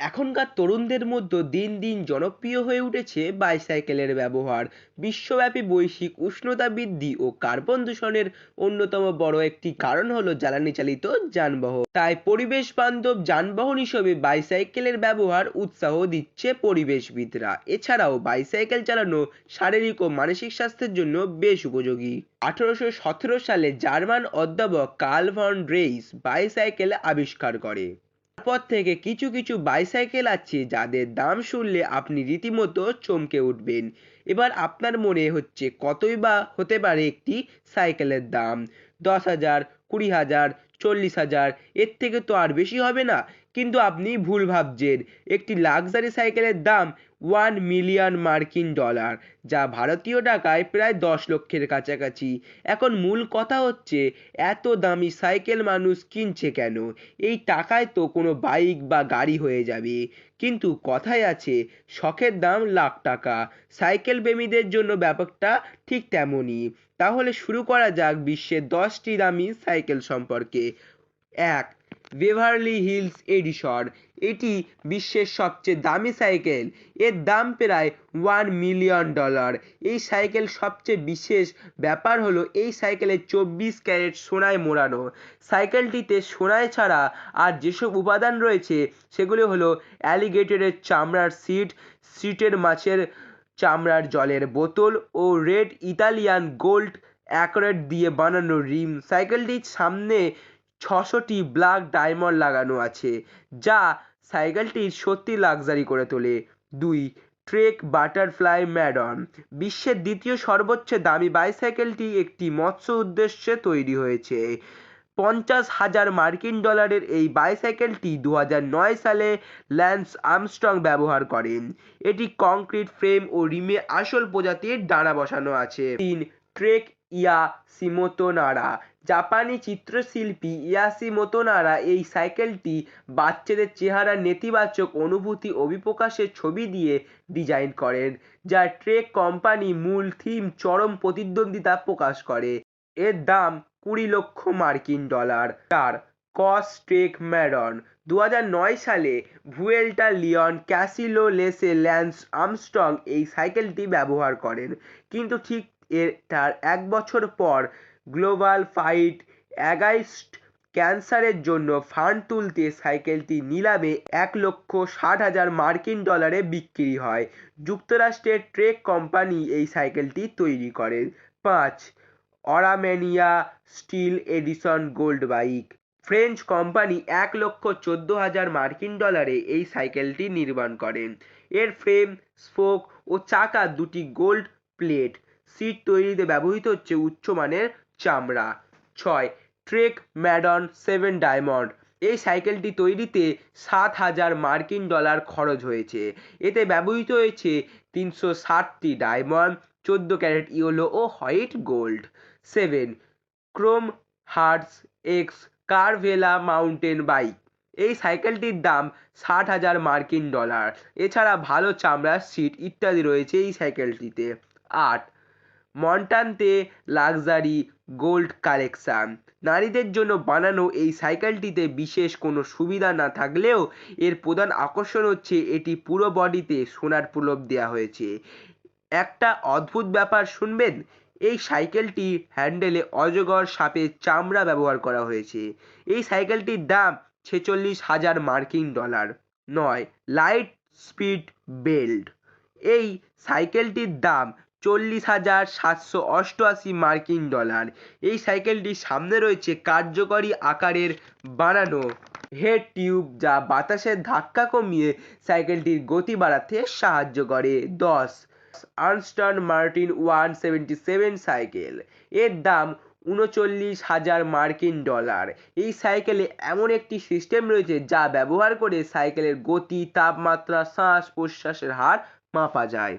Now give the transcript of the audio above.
এখনকার তরুণদের মধ্যে দিন দিন জনপ্রিয় হয়ে উঠেছে বাইসাইকেলের ব্যবহার। বিশ্বব্যাপী বৈশ্বিক উষ্ণতা বৃদ্ধি ও কার্বন দূষণের অন্যতম বড় একটি কারণ হলো জ্বালানি চালিত যানবাহন। তাই পরিবেশ বান্ধব যানবাহন হিসেবে বাইসাইকেলের ব্যবহার উৎসাহ দিচ্ছে পরিবেশবিদরা। এছাড়াও বাইসাইকেল চালানো শারীরিক ও মানসিক স্বাস্থ্যের জন্য বেশ উপযোগী। 1817 সালে জার্মান অধ্যাপক কার্ল ভন ড্রেইস বাইসাইকেল আবিষ্কার করে। তারপর থেকে কিছু কিছু বাইসাইকেল আছে যাদের দাম শুনলে আপনি রীতিমতো চমকে উঠবেন। এবার আপনার মনে হচ্ছে কতই বা হতে পারে একটি সাইকেলের দাম? 10,000, 20,000, 40,000, এর থেকে তো আর বেশি হবে না। কিন্তু আপনি ভুল ভাবছেন। একটি লাক্সারি সাইকেলের দাম $1 মিলিয়ন, যা ভারতীয় টাকায় প্রায় 10 লক্ষের কাছাকাছি। এখন মূল কথা হচ্ছে, এত দামি সাইকেল মানুষ কিনছে কেন? এই টাকায় তো কোনো বাইক বা গাড়ি হয়ে যাবে। কিন্তু কথায় আছে, শখের দাম লাখ টাকা। সাইকেল প্রেমীদের জন্য ব্যাপারটা ঠিক তেমনই। তাহলে শুরু করা যাক বিশ্বের 10টি দামি সাইকেল সম্পর্কে। 1. Beverly Hills edition. এটি বিশ্বের সবচেয়ে দামি সাইকেল। এর দাম প্রায় $1 মিলিয়ন। এই সাইকেল সবচেয়ে বিশেষ ব্যাপার হলো এই সাইকেলে 24 ক্যারেট সোনায় মোড়ানো। সাইকেলটিতে সোনায় ছাড়া আর যেসব উপাদান রয়েছে সেগুলো হলো অ্যালিগেটরের চামড়ার সিটের মাছের চামড়ার জলের বোতল ও রেড ইতালিয়ান গোল্ড অ্যাকোরেট দিয়ে বানানো রিম। সাইকেলটির সামনে 600টি ব্ল্যাক ডায়মন্ড লাগানো আছে, যা সাইকেলটির সত্যি লাক্সারি করে তোলে। 2. Trek Butterfly Madone. বিশ্বের দ্বিতীয় সর্বোচ্চ দামি বাইসাইকেলটি একটি মৎস্য উদ্দেশ্যে তৈরি হয়েছে। $50,000 এই বাইসাইকেলটি 2009 সালে ল্যান্স আর্মস্ট্রং ব্যবহার করেন। এটি কংক্রিট ফ্রেম ও রিমে আসল প্রজাতির ডানা বসানো আছে। 3. ট্রেক ইয়াসিমোতো নারা। জাপানি চিত্রশিল্পী ইয়াসিমোতো নারা এই সাইকেলটি বাচ্চাদের চেহারার নেতিবাচক অনুভূতি অভিপ্রকাশের ছবি দিয়ে ডিজাইন করেন, যা ট্রেক কোম্পানি মূল থিম চরম প্রতিদ্বন্দ্বিতা প্রকাশ করে। এর দাম $20 লক্ষ। 4. কস ট্রেক ম্যাডন। 2009 সালে ভুয়েল্টা লিওন ক্যাসিলো লেসে ল্যান্স আর্মস্ট্রং এই সাইকেলটি ব্যবহার করেন, কিন্তু ঠিক তার 1 বছর পর গ্লোবাল ফাইট অ্যাগাইনস্ট ক্যান্সারের জন্য ফান্ড তুলতে সাইকেলটি নিলামে $1,60,000 বিক্রি হয়। যুক্তরাষ্ট্রের ট্রেক কোম্পানি এই সাইকেলটি তৈরি করেন। 5. Aurumania steel edition gold bike. French company $1,14,000 এই সাইকেলটি নির্মাণ করেন। এর ফ্রেম, স্পোক ও চাকা দুটি গোল্ড প্লেট। সিট তৈরিতে ব্যবহৃত হচ্ছে উচ্চমানের চামড়া। 6. Trek Madone 7 diamond. এই সাইকেলটি তৈরিতে $7,000 খরচ হয়েছে। এতে ব্যবহৃত হয়েছে 360টি ডায়মন্ড, 14 ক্যারেট ইয়েলো ও white gold. 7. Chrome Hearts X Cervelo mountain bike. এই সাইকেলটির দাম $60,000। এছাড়া ভালো চামড়ার সিট ইত্যাদি রয়েছে এই সাইকেলটিতে। 8. মন্টান্তে লাক্সারি গোল্ড কালেকশন। নারীদের জন্য বানানো এই সাইকেলটিতে বিশেষ কোনো সুবিধা না থাকলেও এর প্রধান আকর্ষণ হচ্ছে এটি পুরো বডিতে সোনার প্রলেপ দেওয়া হয়েছে। একটা অদ্ভুত ব্যাপার শুনবেন, এই সাইকেলটির হ্যান্ডেলে অজগর সাপের চামড়া ব্যবহার করা হয়েছে। এই সাইকেলটির দাম $46,000। 9. Light speed belt. এই সাইকেলটির দাম $40,788। এই সাইকেলটির সামনে রয়েছে কার্যকরী আকারের বানানো হেড টিউব, যা বাতাসের ধাক্কা কমিয়ে সাইকেলটির গতি বাড়াতে সাহায্য করে। 10. Armstrong Martin 177 cycle. এর দাম $39,000। এই সাইকেলে এমন একটি সিস্টেম রয়েছে যা ব্যবহার করে সাইকেলের গতি, তাপমাত্রা, শ্বাস প্রশ্বাসের হার মাপা যায়।